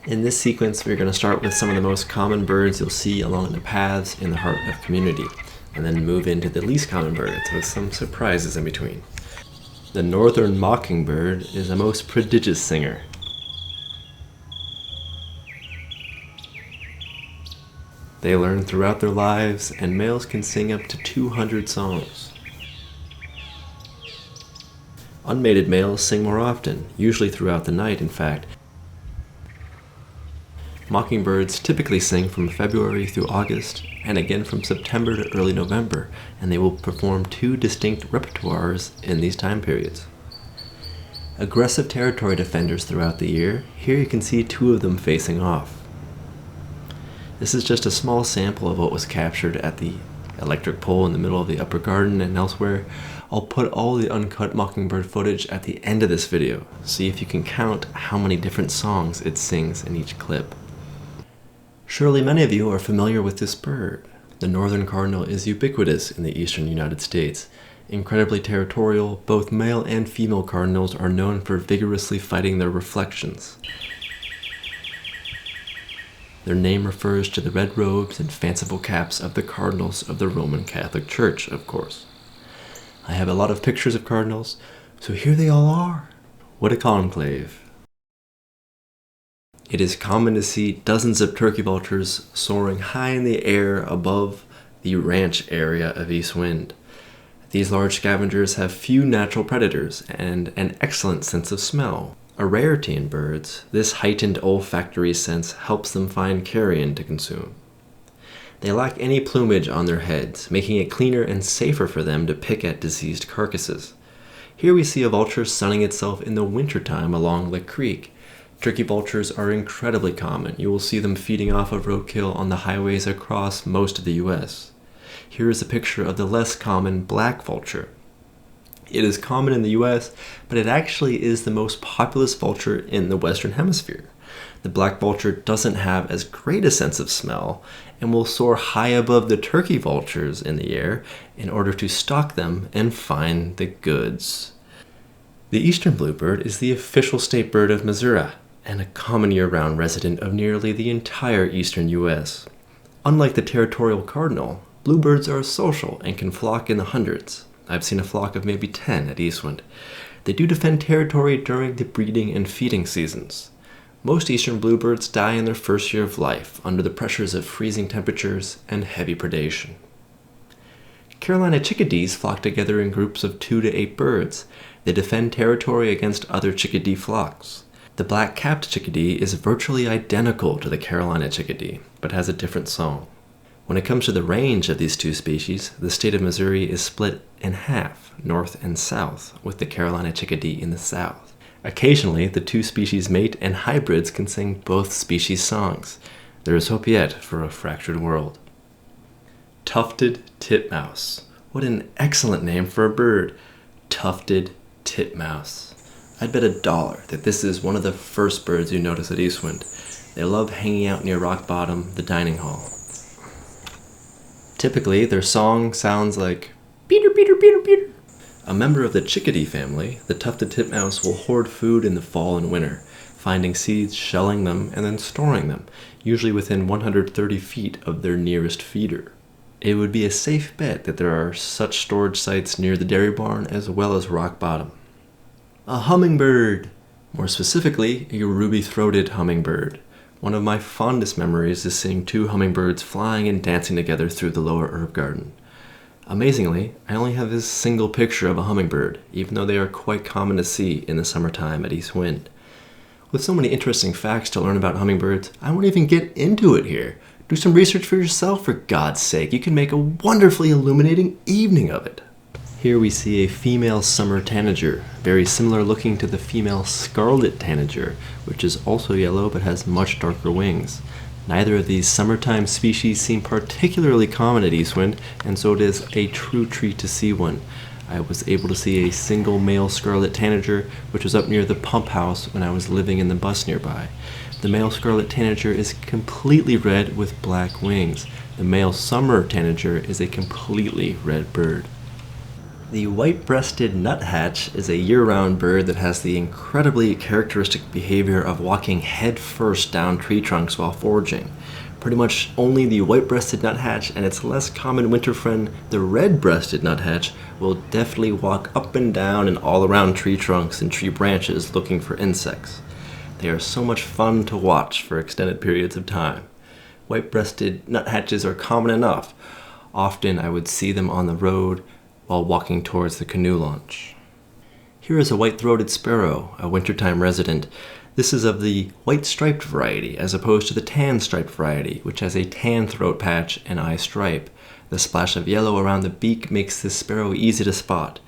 In this sequence, we're going to start with some of the most common birds you'll see along the paths in the heart of community, and then move into the least common birds with some surprises in between. The Northern Mockingbird is a most prodigious singer. They learn throughout their lives, and males can sing up to 200 songs. Unmated males sing more often, usually throughout the night in fact. Mockingbirds typically sing from February through August, and again from September to early November, and they will perform two distinct repertoires in these time periods. Aggressive territory defenders throughout the year, here you can see two of them facing off. This is just a small sample of what was captured at the electric pole in the middle of the upper garden and elsewhere. I'll put all the uncut mockingbird footage at the end of this video, see if you can count how many different songs it sings in each clip. Surely many of you are familiar with this bird. The northern cardinal is ubiquitous in the eastern United States. Incredibly territorial, both male and female cardinals are known for vigorously fighting their reflections. Their name refers to the red robes and fanciful caps of the cardinals of the Roman Catholic Church, of course. I have a lot of pictures of cardinals, so here they all are. What a conclave. It is common to see dozens of turkey vultures soaring high in the air above the ranch area of East Wind. These large scavengers have few natural predators and an excellent sense of smell. A rarity in birds, this heightened olfactory sense helps them find carrion to consume. They lack any plumage on their heads, making it cleaner and safer for them to pick at diseased carcasses. Here we see a vulture sunning itself in the wintertime along Lick Creek. Turkey vultures are incredibly common. You will see them feeding off of roadkill on the highways across most of the US. Here is a picture of the less common black vulture. It is common in the US, but it actually is the most populous vulture in the Western Hemisphere. The black vulture doesn't have as great a sense of smell and will soar high above the turkey vultures in the air in order to stalk them and find the goods. The eastern bluebird is the official state bird of Missouri and a common year-round resident of nearly the entire eastern US. Unlike the territorial cardinal, bluebirds are social and can flock in the hundreds. I've seen a flock of maybe 10 at Eastwind. They do defend territory during the breeding and feeding seasons. Most eastern bluebirds die in their first year of life under the pressures of freezing temperatures and heavy predation. Carolina chickadees flock together in groups of 2 to 8 birds. They defend territory against other chickadee flocks. The black-capped chickadee is virtually identical to the Carolina chickadee, but has a different song. When it comes to the range of these two species, the state of Missouri is split in half, north and south, with the Carolina chickadee in the south. Occasionally, the two species mate and hybrids can sing both species' songs. There is hope yet for a fractured world. Tufted titmouse. What an excellent name for a bird. Tufted titmouse. I'd bet $1 that this is one of the first birds you notice at Eastwind. They love hanging out near rock bottom, the dining hall. Typically, their song sounds like Peter, Peter, Peter, Peter. A member of the chickadee family, the tufted titmouse will hoard food in the fall and winter, finding seeds, shelling them, and then storing them, usually within 130 feet of their nearest feeder. It would be a safe bet that there are such storage sites near the dairy barn as well as rock bottom. A hummingbird! More specifically, a ruby-throated hummingbird. One of my fondest memories is seeing two hummingbirds flying and dancing together through the lower herb garden. Amazingly, I only have this single picture of a hummingbird, even though they are quite common to see in the summertime at East Wind. With so many interesting facts to learn about hummingbirds, I won't even get into it here. Do some research for yourself, for God's sake. You can make a wonderfully illuminating evening of it. Here we see a female summer tanager, very similar looking to the female scarlet tanager, which is also yellow but has much darker wings. Neither of these summertime species seem particularly common at Eastwind, and so it is a true treat to see one. I was able to see a single male scarlet tanager, which was up near the pump house when I was living in the bus nearby. The male scarlet tanager is completely red with black wings. The male summer tanager is a completely red bird. The white-breasted nuthatch is a year-round bird that has the incredibly characteristic behavior of walking head-first down tree trunks while foraging. Pretty much only the white-breasted nuthatch and its less common winter friend, the red-breasted nuthatch, will definitely walk up and down and all around tree trunks and tree branches looking for insects. They are so much fun to watch for extended periods of time. White-breasted nuthatches are common enough. Often I would see them on the road while walking towards the canoe launch. Here is a white-throated sparrow, a wintertime resident. This is of the white-striped variety, as opposed to the tan-striped variety, which has a tan throat patch and eye stripe. The splash of yellow around the beak makes this sparrow easy to spot.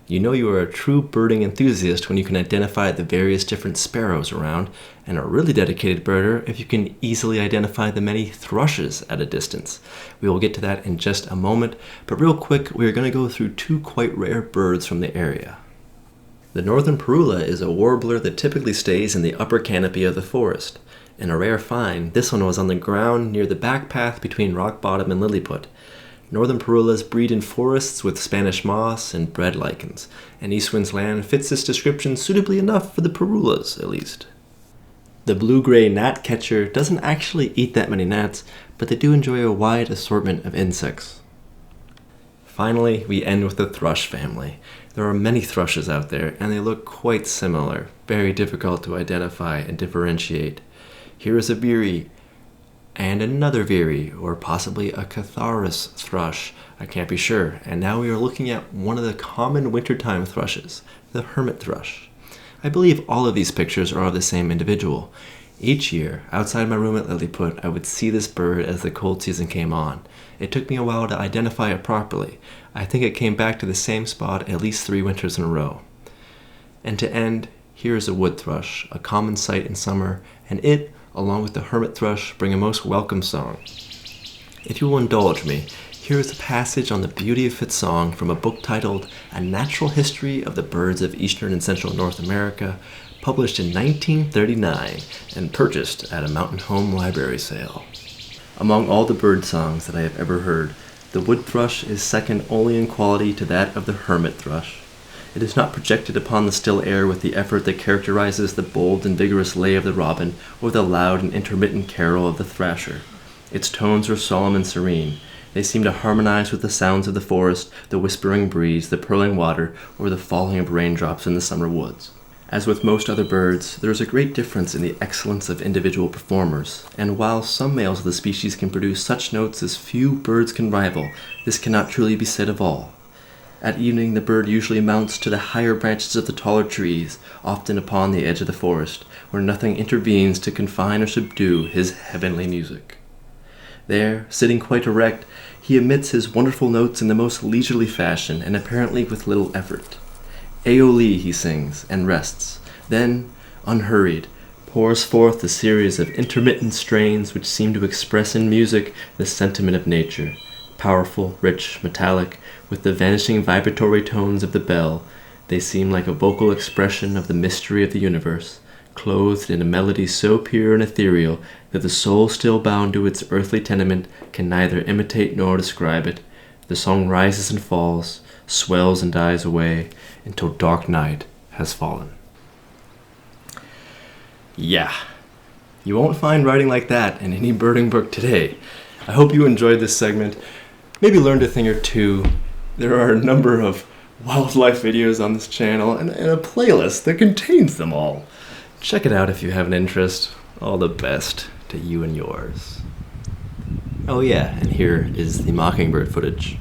You know you are a true birding enthusiast when you can identify the various different sparrows around, and a really dedicated birder if you can easily identify the many thrushes at a distance. We will get to that in just a moment, but real quick, we are going to go through two quite rare birds from the area. The northern parula is a warbler that typically stays in the upper canopy of the forest. In a rare find, this one was on the ground near the back path between Rock Bottom and Lilliput. Northern parulas breed in forests with Spanish moss and bread lichens, and Eastwind's land fits this description suitably enough for the parulas, at least. The blue-gray gnatcatcher doesn't actually eat that many gnats, but they do enjoy a wide assortment of insects. Finally, we end with the thrush family. There are many thrushes out there, and they look quite similar, very difficult to identify and differentiate. Here is a veery, and another veery, or possibly a catharus thrush, I can't be sure. And now we are looking at one of the common wintertime thrushes, the hermit thrush. I believe all of these pictures are of the same individual. Each year, outside my room at Lilliput, I would see this bird as the cold season came on. It took me a while to identify it properly. I think it came back to the same spot at least 3 winters in a row. And to end, here is a wood thrush, a common sight in summer, and it, along with the hermit thrush, bring a most welcome song. If you will indulge me, here is a passage on the beauty of its song from a book titled A Natural History of the Birds of Eastern and Central North America, published in 1939 and purchased at a Mountain Home library sale. Among all the bird songs that I have ever heard, the wood thrush is second only in quality to that of the hermit thrush. It is not projected upon the still air with the effort that characterizes the bold and vigorous lay of the robin or the loud and intermittent carol of the thrasher. Its tones are solemn and serene. They seem to harmonize with the sounds of the forest, the whispering breeze, the purling water, or the falling of raindrops in the summer woods. As with most other birds, there is a great difference in the excellence of individual performers, and while some males of the species can produce such notes as few birds can rival, this cannot truly be said of all. At evening, the bird usually mounts to the higher branches of the taller trees, often upon the edge of the forest, where nothing intervenes to confine or subdue his heavenly music. There, sitting quite erect, he emits his wonderful notes in the most leisurely fashion and apparently with little effort. Aoli, he sings, and rests, then, unhurried, pours forth a series of intermittent strains which seem to express in music the sentiment of nature, powerful, rich, metallic, with the vanishing vibratory tones of the bell. They seem like a vocal expression of the mystery of the universe, clothed in a melody so pure and ethereal that the soul still bound to its earthly tenement can neither imitate nor describe it. The song rises and falls, swells and dies away, until dark night has fallen. Yeah, you won't find writing like that in any birding book today. I hope you enjoyed this segment, maybe learned a thing or two. There are a number of wildlife videos on this channel and a playlist that contains them all. Check it out if you have an interest. All the best to you and yours. Oh yeah, and here is the mockingbird footage.